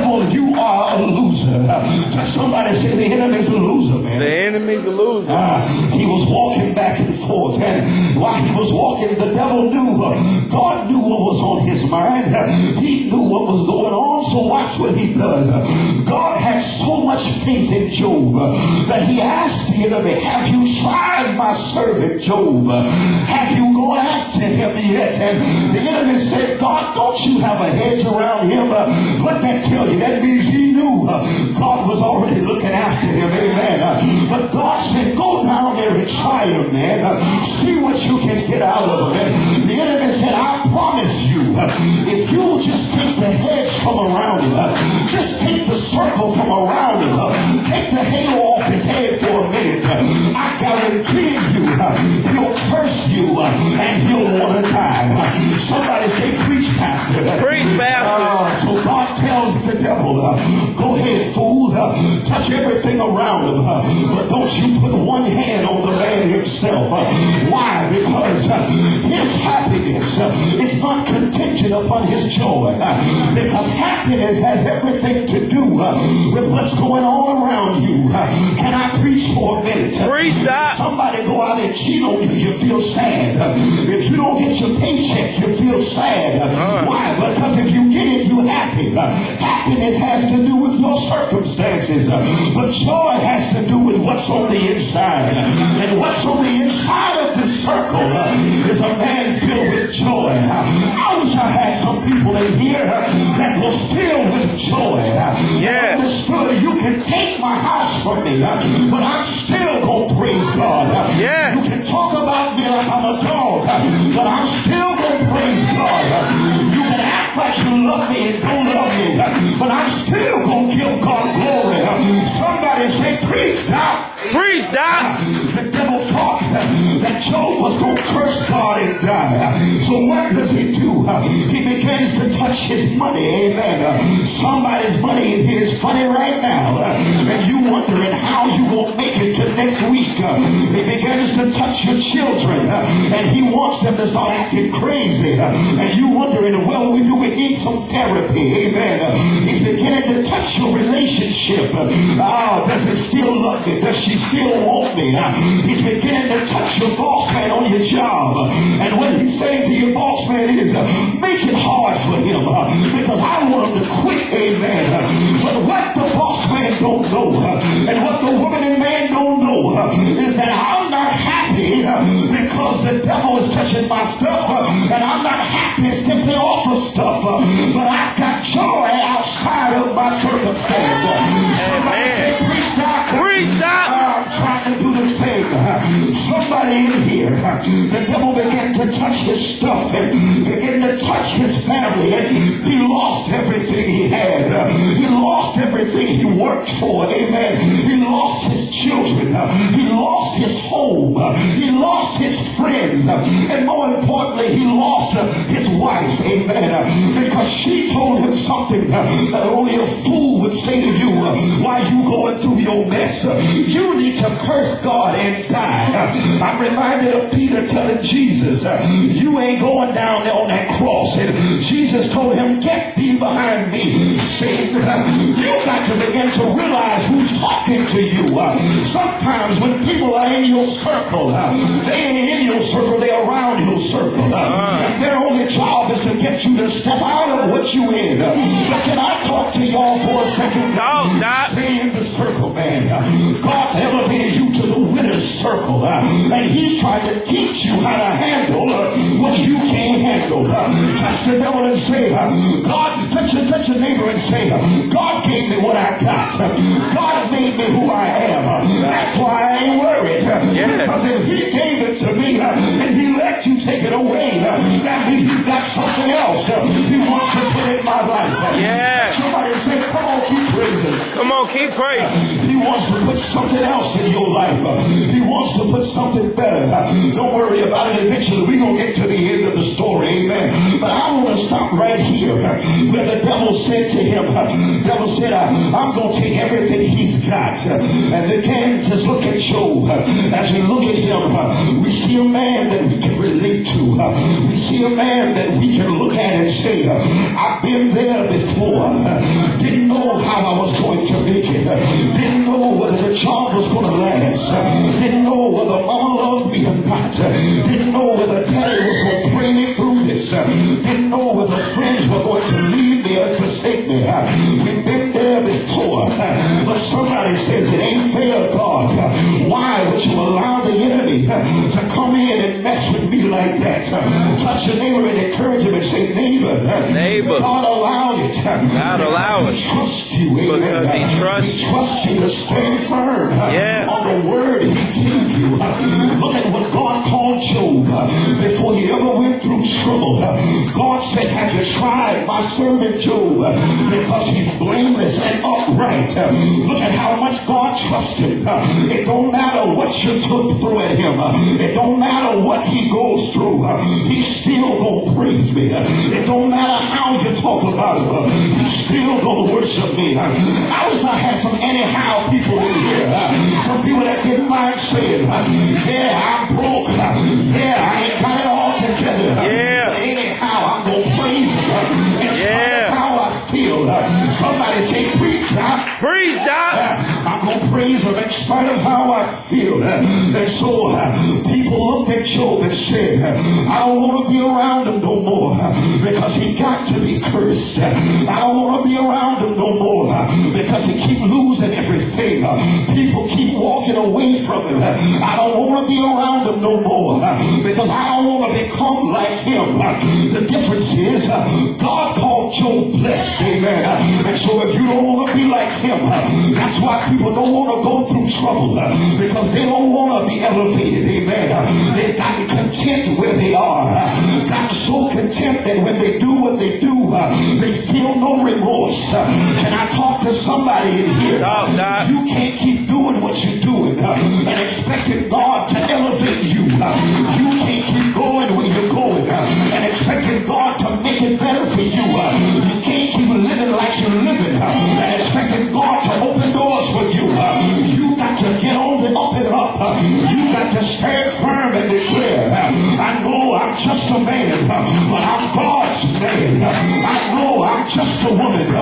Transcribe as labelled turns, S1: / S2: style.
S1: devil, you are a loser. Just somebody say the enemy's a loser, man.
S2: The enemy's a loser.
S1: He was walking back and forth, and while he was walking, the devil knew, God knew what was on his mind. He knew what was going on, so watch what he does. God had so much faith in Job that he asked the enemy, have you tried my servant Job? Have you gone after him yet? And the enemy said, God, don't you have a hedge around him? What that tell you? That means he knew God was already looking after him. Amen. But God said, go down there and try him, man. See what you can get out of him. The enemy said, I promise you, if you just take the hedge from around him, just take the circle from around him, take the halo off his head for a minute, I guarantee you, he'll curse you and he'll want to die. Somebody say, preach, pastor.
S2: Preach, pastor.
S1: So God tells the devil, go ahead, fool, touch everything around him, but don't you put one hand on the man himself. Why? Because his happiness is not contingent upon his joy. Because happiness has everything to do with what's going on around you. Can I preach for a minute?
S2: Preach that.
S1: Somebody go out and cheat on you, you feel sad. If you don't get your paycheck, you feel sad. Why? Because if you get it, you're happy. Happiness has to do with your circumstances, but joy has to do with what's on the inside. And what's on the inside of this circle is a man filled with joy. I wish I had some people in here that was filled with joy.
S2: Yes.
S1: Understood, you can take my house from me, but I'm still going to praise God.
S2: Yes.
S1: You can talk about me like I'm a dog, but I'm still going to praise God. You can act like you love me and don't love me, but I'm still going to give God glory. Somebody say, preach now.
S2: Preach that.
S1: The devil thought that Job was going to curse God and die. So what does he do? He begins to touch his money. Amen. Somebody's money in here is funny right now. And you wondering how you won't make it to next week. He begins to touch your children. And he wants them to start acting crazy. And you wondering, well, we need some therapy. Amen. He's beginning to touch your relationship. Does he still love me? Does she still want me? He's beginning to touch your boss man on your job. And what he's saying to your boss man is, make it hard for him because I want him to quit. Amen. But what the boss man don't know and what the woman and man don't know is that I'm not happy because the devil is touching my stuff, and I'm not happy simply off of stuff, but I've got joy outside of my circumstances. Somebody say, preach that.
S2: Preach that.
S1: I'm trying to do this thing. Somebody in here, the devil began to touch his stuff and began to touch his family, and he lost everything he had. He lost everything he worked for. Amen. He lost his children. He lost his home. He lost his friends. And more importantly, he lost his wife. Amen. Because she told him something that only a fool would say to you while you going through your mess. You need to curse God and die. I'm reminded of Peter telling Jesus, you ain't going down there on that cross. And Jesus told him, get thee behind me, Satan. You got to begin to realize who's talking to you. Sometimes when people are in your circle, they ain't in your circle, they're around your circle. And their only job is to get you to step out of what you in. But can I talk to y'all for a second? Stay in the circle, man. God's elevated you to the winner's circle. And he's trying to teach you how to handle what you can't handle. Touch the devil and say, God, touch your neighbor and say, God gave me what I got. God made me who I am. That's why I ain't worried. Because if he gave it to me and he let you take it away, that means he's got something else he wants to put in my life. Somebody say, come on, keep praising.
S2: Come on, keep praising.
S1: He wants to put something else in your life. He wants to put something better. Don't worry about it. Eventually, we're going to get to the end of the story. Amen. But I want to stop right here where the devil said to him, the devil said, I'm going to take everything he's got. And again, just look at Job. As we look at him, we see a man that we can relate to. We see a man that we can look at and say, I've been there before. Didn't know how I was going to make it. Didn't know whether the job was going to last. Didn't know whether mama loved me or not. Didn't know whether daddy was going to pray me through this. Didn't know whether friends were going to leave me or forsake me. We've been there before. But somebody says it ain't fair, God. Why would you allow the enemy to come in and mess with me like that? Touch your neighbor and encourage him and say, neighbor, God allowed it.
S2: God allowed it.
S1: He trusts you. Amen.
S2: Because he trusts
S1: He trusts you to stand firm
S2: Yes.
S1: on the word he gave you. Look at what God called Job before he ever went through trouble. God said, have you tried my servant Job? Because he's blameless and upright. Look at how much God trusted him. It don't matter what you throw at him. It don't matter what he goes through. He's still gonna praise me. It don't matter how you talk about him. He's still gonna worship me. I wish I had some anyhow people in here. Some people that didn't mind saying, yeah, I'm broke. Yeah, I ain't got it all together.
S2: Yeah.
S1: But anyhow, I'm gonna praise him. In spite of how I feel. Somebody say, preach now.
S2: Preach, Doc.
S1: I'm going to praise him in spite of how I feel. And so people looked at Job and said, I don't want to be around him no more because he got to be cursed. I don't want to be around him no more because he keep losing everything. People keep walking away from him. I don't want to be around him no more because I don't want to become like him. The difference is God called Job blessed. Amen. And so if you don't want to be like him, that's why people don't want to go through trouble because they don't want to be elevated. Amen. They've gotten content where they are. Gotten so content that when they do what they do, they feel no remorse. Can I talk to somebody in here?
S2: Talk, Doc.
S1: You can't keep doing what you're doing and expecting God to elevate you. You can't keep going where you're going and expecting God to make it better for you. You can't keep living like you're living and expecting God to open doors for you. You got to get on the up and up. You got to stand firm and declare, I know I'm just a man, but I'm God's man. I know I'm just a woman,